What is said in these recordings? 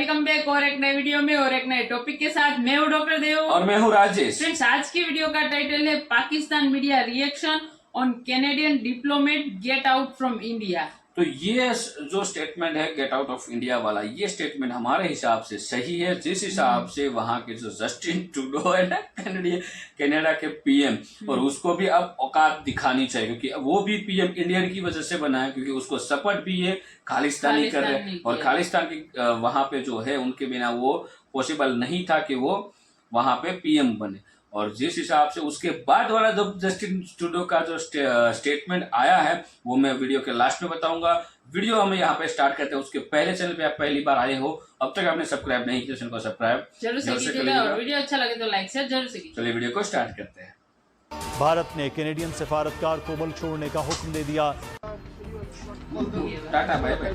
Welcome back और एक नए वीडियो में और एक नए टॉपिक के साथ। मैं हूँ डॉक्टर देव और मैं हूँ राजेश। फ्रेंड्स, आज की वीडियो का टाइटल है Pakistan media reaction on Canadian diplomat get out from India. तो ये जो स्टेटमेंट है गेट आउट ऑफ इंडिया वाला, ये स्टेटमेंट हमारे हिसाब से सही है। जिस हिसाब से वहां के जो जस्टिन ट्रूडो है ना, कनाडा के पीएम, और उसको भी अब औकात दिखानी चाहिए, क्योंकि वो भी पीएम इंडियन की वजह से बना है, क्योंकि उसको सपोर्ट भी ये खालिस्तानी कर रहे हैं। और खालिस्तान की वहां पे जो है उनके बिना वो पॉसिबल नहीं था कि वो वहां पे पीएम बने। और जिस हिसाब से उसके बाद वाला जो जस्टिन ट्रूडो का जो स्टेटमेंट आया है वो मैं वीडियो के लास्ट में बताऊंगा। वीडियो हम यहाँ पे स्टार्ट करते हैं। उसके पहले चैनल पे आप पहली बार आए हो, अब तक आपने सब्सक्राइब नहीं किया, चैनल को सब्सक्राइब जरूर से कीजिएगा और वीडियो अच्छा लगे तो लाइक शेयर जरूर से कीजिए। चलिए वीडियो को स्टार्ट करते हैं। भारत ने कैनेडियन सफारतकार को मुल्क छोड़ने का हुक्म दे दिया। Tata bye bye,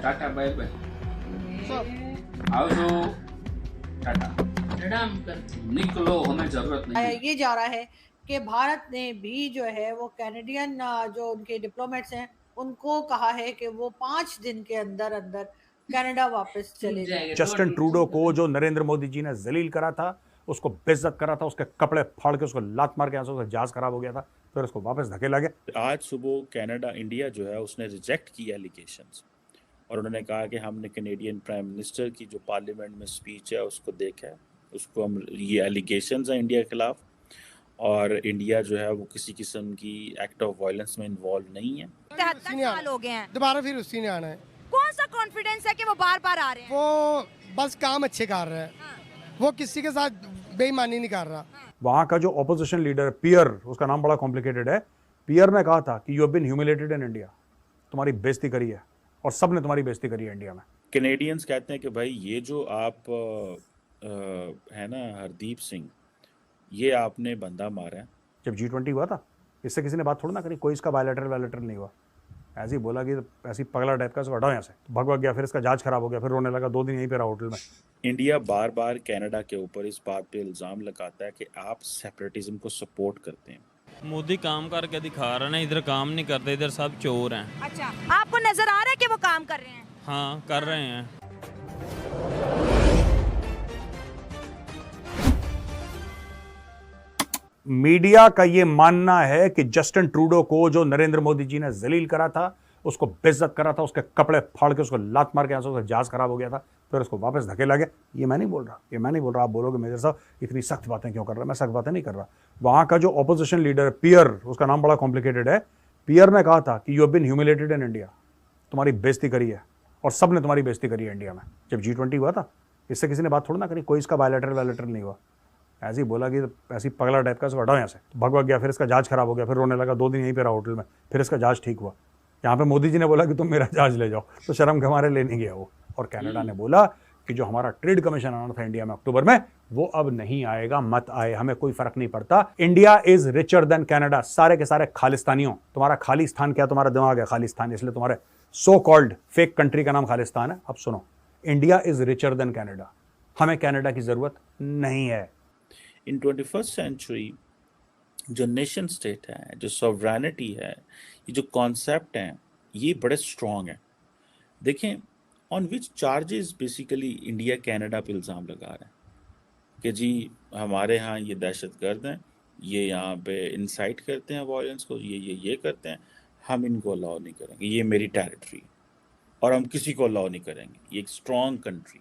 tata bye bye, आओ जो टाटा, निकलो, हमें जरूरत नहीं है। ये जा रहा है कि भारत ने भी जो है वो कैनेडियन जो उनके डिप्लोमेट्स हैं उनको कहा है कि वो 5 दिन के अंदर अंदर कनाडा वापस चले जाएंगे। जस्टिन ट्रूडो को जो नरेंद्र मोदी जी ने जलील करा था, उसको बेइज्जत करा था, उसके कपड़े फाड़ के उसको लात मार के उसका जहाज खराब हो गया था, फिर उसको वापस धकेला गया। आज सुबह कनाडा इंडिया जो है उसने रिजेक्ट किया एलिगेशंस, और उन्होंने कहा कि हमने कैनेडियन प्राइम मिनिस्टर की जो पार्लियामेंट में स्पीच है उसको देखा है, उसको हम ये एलिगेशंस हैं इंडिया के खिलाफ, और इंडिया जो है वो किसी किस्म की एक्ट ऑफ वायलेंस में इन्वॉल्व नहीं है। 73 साल हो गए हैं, दोबारा फिर उसी ने आना है। कौन सा कॉन्फिडेंस है कि वो बार बार आ रहे हैं? वो बस काम अच्छे कर रहा है, वो किसी के साथ बेईमानी नहीं कर रहा। वहां का जो ऑपोजिशन लीडर पियर, उसका नाम बड़ा कॉम्प्लिकेटेड है, पियर ने कहा था कि you have been humiliated in India, तुम्हारी बेइज्जती करी है और सब ने तुम्हारी बेइज्जती करी है इंडिया में। कैनेडियंस कहते हैं कि भाई ये जो आप है ना हरदीप सिंह, ये आपने बंदा मारा है। जब G20 हुआ था, इससे किसी ने बात थोड़ा ना करी, कोई इसका बायलैटरल नहीं हुआ, ऐसे ही बोला कि ऐसी पगला टाइप का इसको हटाओ यहाँ से, भग गया, फिर इसका जहाज खराब हो गया, फिर रोने लगा, 2 दिन यहीं पे रहा होटल में। इंडिया बार बार कनाडा के ऊपर इस बात पे इल्ज़ाम लगाता है कि आप सेपरेटिज्म को सपोर्ट करते हैं। मोदी काम करके दिखा रहे हैं, इधर काम नहीं करते, इधर सब चोर हैं। अच्छा, आपको नजर आ रहा है कि वो काम कर रहे हैं? हाँ, कर रहे हैं। मीडिया का ये मानना है कि जस्टिन ट्रूडो को जो नरेंद्र मोदी जी ने जलील करा था, उसको बेइज्जत करा था, उसके कपड़े फाड़ के उसको लात मार के उसका जहाज खराब हो गया था, फिर उसको वापस धकेला गया। ये मैं नहीं बोल रहा, आप बोलोगे मेजर साहब इतनी सख्त बातें क्यों कर रहा है? मैं सख्त बातें नहीं कर रहा। वहां का जो ऑपोजिशन लीडर पियर, उसका नाम बड़ा कॉम्प्लिकेटेड है, पियर ने कहा था कि you have been humiliated in India, तुम्हारी बेइज्जती करी है और सब ने तुम्हारी बेइज्जती करी है इंडिया में। जब G20 हुआ था, इससे किसी ने बात थोड़ा ना करी, कोई इसका बायलैटरल नहीं हुआ, ऐसे ही बोला कि ऐसी पगला टाइप का इसको हटाओ यहाँ से, भग गया, फिर इसका जहाज खराब हो गया, फिर रोने लगा, 2 दिन यहीं पे रहा होटल में, फिर इसका जहाज ठीक हुआ। यहाँ पे मोदी जी ने बोला कि तुम मेरा जहाज ले जाओ, तो शर्म के हमारे ले नहीं गया वो। और कनाडा ने बोला कि जो हमारा ट्रेड कमीशन आना था इंडिया में अक्टूबर में, वो अब नहीं आएगा, मत आए, हमें कोई फर्क नहीं पड़ता। India is richer than Canada. सारे के सारे खालिस्तानियों, तुम्हारा खालिस्तान क्या, तुम्हारा दिमाग है खालिस्तान, इसलिए तुम्हारे सो कॉल्ड फेक कंट्री का नाम खालिस्तान है। अब सुनो, India is richer than Canada, हमें कनाडा की जरूरत नहीं है। इन 21st सेंचुरी जो नेशन स्टेट है, जो सॉवरेनिटी है, ये जो कॉन्सेप्ट हैं, ये बड़े स्ट्रॉन्ग हैं। देखें on which charges basically India Canada पे इल्ज़ाम लगा रहा है कि जी हमारे यहाँ ये दहशतगर्द हैं, ये यहाँ पे इंसाइट करते हैं वायलेंस को, ये करते हैं, हम इनको अलाउ नहीं करेंगे, ये मेरी टेरिटरी और हम किसी को अलाउ नहीं करेंगे। ये एक स्ट्रॉन्ग कंट्री।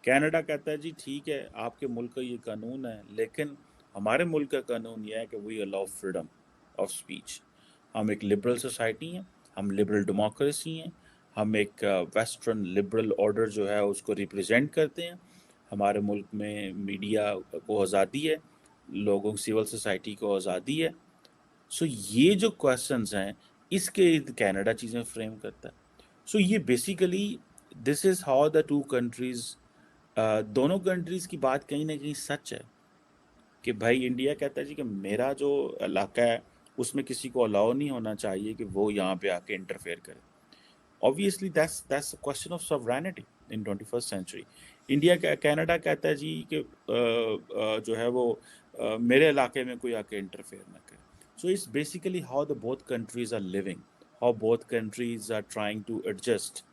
कनाडा कहता है जी ठीक है, आपके मुल्क का ये कानून है, लेकिन हमारे मुल्क का कानून यह है कि we allow freedom of speech. हम एक लिबरल सोसाइटी हैं, हम लिबरल डेमोक्रेसी हैं, हम एक वेस्टर्न लिबरल ऑर्डर जो है उसको रिप्रेजेंट करते हैं। हमारे मुल्क में मीडिया को आज़ादी है, लोगों सिविल सोसाइटी को आज़ादी है। सो ये जो क्वेश्चंस हैं, इसके कनाडा चीज़ें फ्रेम करता है। सो ये basically this is how the two countries, दोनों कंट्रीज़ की बात कहीं ना कहीं सच है कि भाई इंडिया कहता है जी कि मेरा जो इलाका है उसमें किसी को अलाउ नहीं होना चाहिए कि वो यहाँ पे आके इंटरफेयर करे। Obviously that's question of sovereignty in 21st century. India का कनाडा कहता है जी कि जो है वो मेरे इलाके में कोई आके इंटरफेयर ना करे। So it's basically how the both countries are living, how both countries are trying to adjust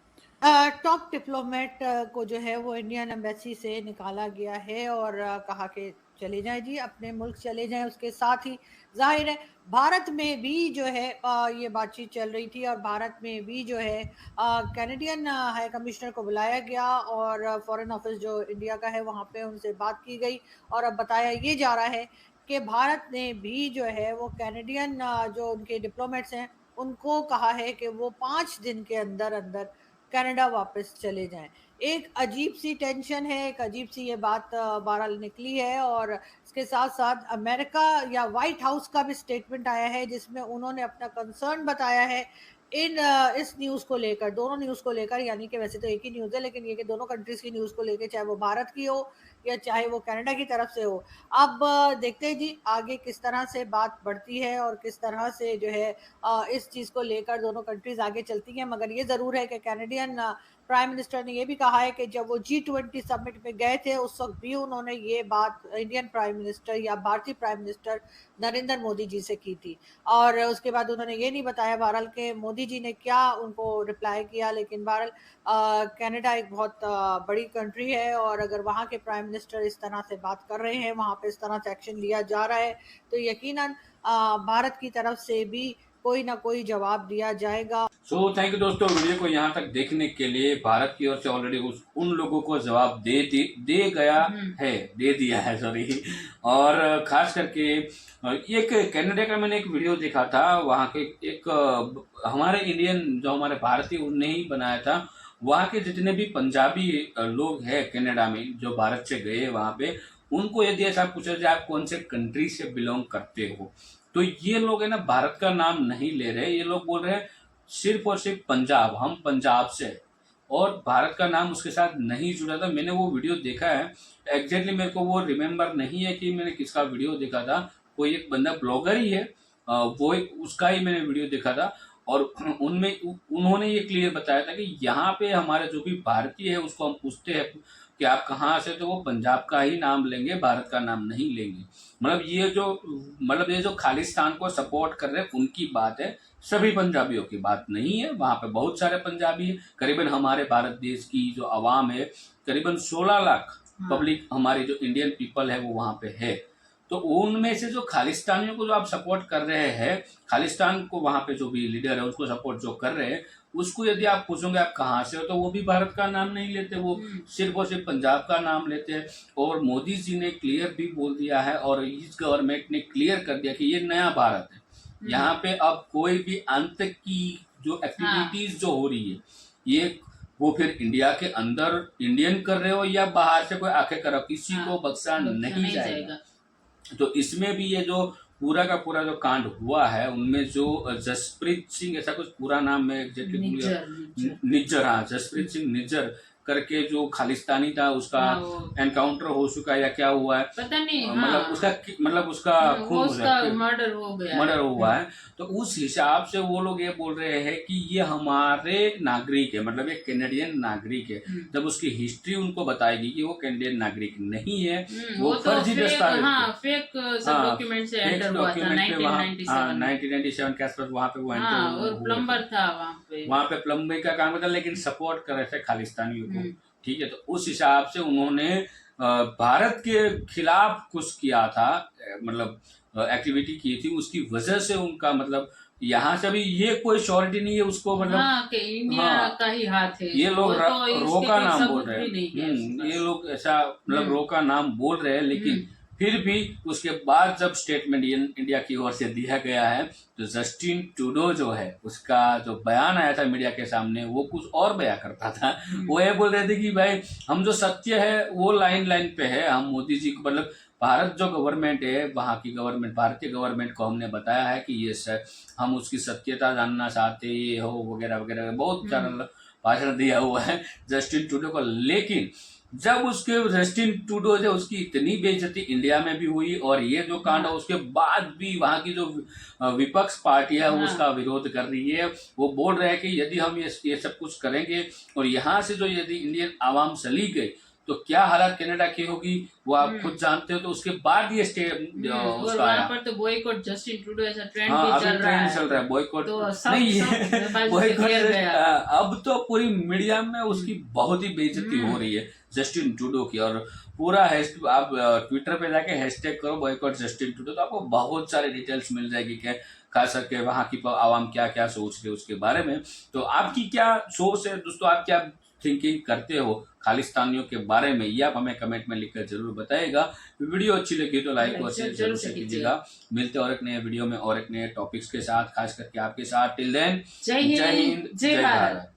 top diplomat को जो है वो इंडियन एम्बेसी से निकाला गया है और कहा कि चले जाएं जी, अपने मुल्क चले जाएं। उसके साथ ही जाहिर है भारत में भी जो है ये बातचीत चल रही थी और भारत में भी जो है कैनेडियन हाई कमिश्नर को बुलाया गया और फॉरेन ऑफिस जो इंडिया का है वहाँ पे उनसे बात की गई और अब बताया ये जा रहा है कि भारत ने भी जो है वो कैनेडियन जो उनके डिप्लोमेट्स हैं उनको कहा है कि वो 5 दिन के अंदर अंदर कनाडा वापस चले जाएं। एक अजीब सी टेंशन है, एक अजीब सी ये बात बहरहाल निकली है और इसके साथ साथ अमेरिका या व्हाइट हाउस का भी स्टेटमेंट आया है जिसमें उन्होंने अपना कंसर्न बताया है इस न्यूज़ को लेकर, दोनों न्यूज़ को लेकर, यानी कि वैसे तो एक ही न्यूज़ है लेकिन ये कि दोनों कंट्रीज की न्यूज़ को लेकर, चाहे वो भारत की हो या चाहे वो कनाडा की तरफ से हो। अब देखते हैं जी आगे किस तरह से बात बढ़ती है और किस तरह से जो है इस चीज़ को लेकर दोनों कंट्रीज आगे चलती हैं। मगर ये ज़रूर है कि कैनेडियन प्राइम मिनिस्टर ने ये भी कहा है कि जब वो G20 समिट में गए थे उस वक्त भी उन्होंने ये बात इंडियन प्राइम मिनिस्टर या भारतीय प्राइम मिनिस्टर नरेंद्र मोदी जी से की थी और उसके बाद उन्होंने ये नहीं बताया बहरहाल के मोदी जी ने क्या उनको रिप्लाई किया। लेकिन बहरहाल कनाडा एक बहुत बड़ी कंट्री है और अगर वहाँ के प्राइम मिनिस्टर इस तरह से बात कर रहे हैं, वहाँ पे इस तरह से एक्शन लिया जा रहा है तो यकीनन भारत की तरफ से भी कोई ना कोई जवाब दिया जाएगा। सो थैंक यू दोस्तों, वीडियो को यहाँ तक देखने के लिए। भारत की ओर से ऑलरेडी उन लोगों को जवाब दे दिया है सॉरी। और खास करके एक कनाडा का मैंने एक वीडियो देखा था, वहाँ के एक हमारे इंडियन जो हमारे भारतीय उनने ही बनाया था। वहाँ के जितने भी पंजाबी लोग हैं कनाडा में जो भारत से गए वहाँ पे, उनको यदि ऐसा पूछा जाए आप कौन से कंट्री से बिलोंग करते हो, तो ये लोग है ना भारत का नाम नहीं ले रहे। ये लोग बोल रहे हैं सिर्फ और सिर्फ पंजाब, हम पंजाब से, और भारत का नाम उसके साथ नहीं जुड़ा था। मैंने वो वीडियो देखा है, एग्जैक्टली मेरे को वो रिमेम्बर नहीं है कि मैंने किसका वीडियो देखा था। कोई एक बंदा ब्लॉगर ही है, वो उसका ही मैंने वीडियो देखा था और उनमें उन्होंने ये क्लियर बताया था कि यहाँ पे हमारे जो भी भारतीय है उसको हम पूछते हैं कि आप कहाँ से, तो वो पंजाब का ही नाम लेंगे, भारत का नाम नहीं लेंगे। मतलब ये जो खालिस्तान को सपोर्ट कर रहे हैं उनकी बात है, सभी पंजाबियों की बात नहीं है। वहाँ पे बहुत सारे पंजाबी हैं, करीबन हमारे भारत देश की जो आवाम है करीबन 16 लाख पब्लिक हमारी जो इंडियन पीपल है वो वहाँ पे है। तो उनमें से जो खालिस्तानियों को जो आप सपोर्ट कर रहे हैं, खालिस्तान को वहाँ पे जो भी लीडर है उसको सपोर्ट जो कर रहे हैं, उसको यदि आप पूछोगे आप कहाँ से हो, तो वो भी भारत का नाम नहीं लेते, वो सिर्फ और सिर्फ पंजाब का नाम लेते हैं। और मोदी जी ने क्लियर भी बोल दिया है और इस गवर्नमेंट ने क्लियर कर दिया कि ये नया भारत है, यहाँ पे अब कोई भी अंत की जो एक्टिविटीज जो हो रही है ये वो फिर इंडिया के अंदर इंडियन कर रहे हो या बाहर से कोई आके करो, किसी को बख्शा नहीं जाएगा। तो इसमें भी ये जो पूरा का पूरा जो कांड हुआ है उनमें जो जसप्रीत सिंह, ऐसा कुछ पूरा नाम में निज्जर, हाँ जसप्रीत सिंह निज्जर करके जो खालिस्तानी था उसका एनकाउंटर हो चुका है या क्या हुआ है पता नहीं, मतलब उसका खून मर्डर हुआ है। तो उस हिसाब से वो लोग ये बोल रहे हैं कि ये हमारे नागरिक है, मतलब ये कैनेडियन नागरिक है। जब उसकी हिस्ट्री उनको बताएगी कि वो कैनेडियन नागरिक नहीं है, वो फर्जी दस्तावेज, फेक डॉक्यूमेंट से एंटर हुआ था 1997 के आसपास, वहाँ पे वो एंटर प्लम्बर था, वहाँ पे प्लम्बिंग का काम करता, लेकिन सपोर्ट कर रहे थे खालिस्तानियों को। ठीक है, तो उस हिसाब से उन्होंने भारत के खिलाफ कुछ किया था, मतलब एक्टिविटी की थी, उसकी वजह से उनका मतलब यहाँ से भी ये कोई श्योरिटी नहीं है उसको, मतलब इंडिया का ही हाथ है। ये लोग रो का नाम बोल रहे हैं, ये लोग ऐसा मतलब रो का नाम बोल रहे हैं, लेकिन फिर भी उसके बाद जब स्टेटमेंट इंडिया की ओर से दिया गया है तो जस्टिन ट्रूडो जो है उसका जो बयान आया था मीडिया के सामने वो कुछ और बयान करता था। वो ये बोल रहे थे कि भाई हम जो सत्य है वो लाइन पे है, हम मोदी जी को, मतलब भारत जो गवर्नमेंट है वहाँ की गवर्नमेंट, भारतीय गवर्नमेंट को हमने बताया है कि ये सर हम उसकी सत्यता जानना चाहते, ये हो वगैरह वगैरह, बहुत सारा भाषण दिया हुआ है जस्टिन ट्रूडो को। लेकिन जब उसके जस्टिन ट्रूडो जो उसकी इतनी बेइज्जती इंडिया में भी हुई और ये जो कांड है उसके बाद भी वहाँ की जो विपक्ष पार्टी है उसका विरोध कर रही है। वो बोल रहे हैं कि यदि हम ये सब कुछ करेंगे और यहाँ से जो यदि इंडियन आवाम चली गई तो क्या हालत कनाडा की होगी वो आप खुद जानते हो। तो उसके बाद ये स्टे और उसका वहाँ आया। पर तो बॉयकॉट जस्टिन ट्रूडो ऐसा ट्रेंड हाँ, भी अभी चल रहा ट्रेंड है। चल रहा है बॉयकॉट। तो सब नहीं बॉयकॉट गया। अब तो पूरी मीडिया में उसकी बहुत ही बेइज्जती हो रही है जस्टिन ट्रूडो की। और पूरा आप ट्विटर पे जाके हैशटैग करो बॉयकॉट जस्टिन ट्रूडो, तो आपको बहुत सारे डिटेल्स मिल जाएगी कि खास करके वहाँ की आवाम क्या क्या सोच रही है उसके बारे में। तो आपकी क्या सोच है दोस्तों, आप क्या थिंकिंग करते हो खालिस्तानियों के बारे में, ये आप हमें कमेंट में लिखकर जरूर बताइएगा। वीडियो अच्छी लगी तो लाइक और शेयर जरूर से कीजिएगा। मिलते हैं और एक नए वीडियो में और एक नए टॉपिक्स के साथ, खास करके आपके साथ। टिल देन जय हिंद, जय भारत।